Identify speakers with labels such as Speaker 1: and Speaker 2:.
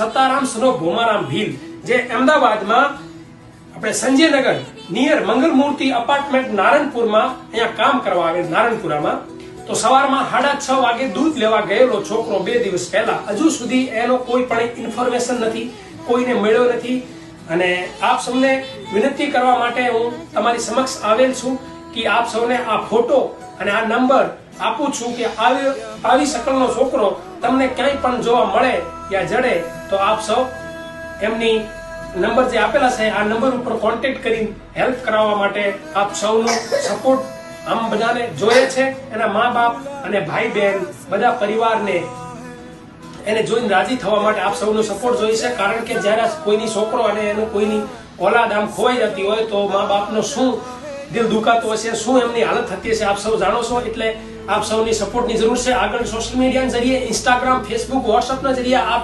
Speaker 1: સતારામ સનો ભોમારામ ભીલ, જે અમદાવાદમાં આપણે સંજયનગર નિયર મંગલમૂર્તિ અપાર્ટમેન્ટ નારણપુરમાં અહીંયા કામ કરવા આવે નારણપુરામાં. તો સવારમાં 6:30 વાગે દૂધ લેવા ગયેલો છોકરો 2 દિવસ પહેલા હજુ સુધી એનો કોઈ પણ ઇન્ફોર્મેશન નથી, કોઈને મળ્યો નથી. અને આપ સૌને વિનંતી કરવા માટે હું તમારી સમક્ષ આવેલ છું કે આપ સૌને આ ફોટો અને આ નંબર આપું છું કે આવી શકલનો છોકરો તમને ક્યાંય પણ જોવા મળે યા જડે તો આપ સૌ એમની નંબર જે આપેલા છે આ નંબર ઉપર કોન્ટેક્ટ કરીને હેલ્પ કરાવવા માટે આપ સૌનો સપોર્ટ આમ બધાને જોઈએ છે. એના મા બાપ અને ભાઈ બહેન બધા પરિવારને એને જોઈને રાજી થવા માટે આપ સૌનો સપોર્ટ જોઈએ છે. કારણ કે જ્યારે કોઈની છોકરો અને એનું કોઈની ઓલાદ આમ ખોવાઈ જતી હોય તો મા બાપનો શું દિલ દુખાતો હશે, શું એમની હાલત થતી હશે આપ સૌ જાણો છો. એટલે આપ સૌની સપોર્ટની જરૂર છે. આગળ સોશિયલ મીડિયાના જરીએ ઇન્સ્ટાગ્રામ, ફેસબુક, વોટ્સઅપના જરીએ આપ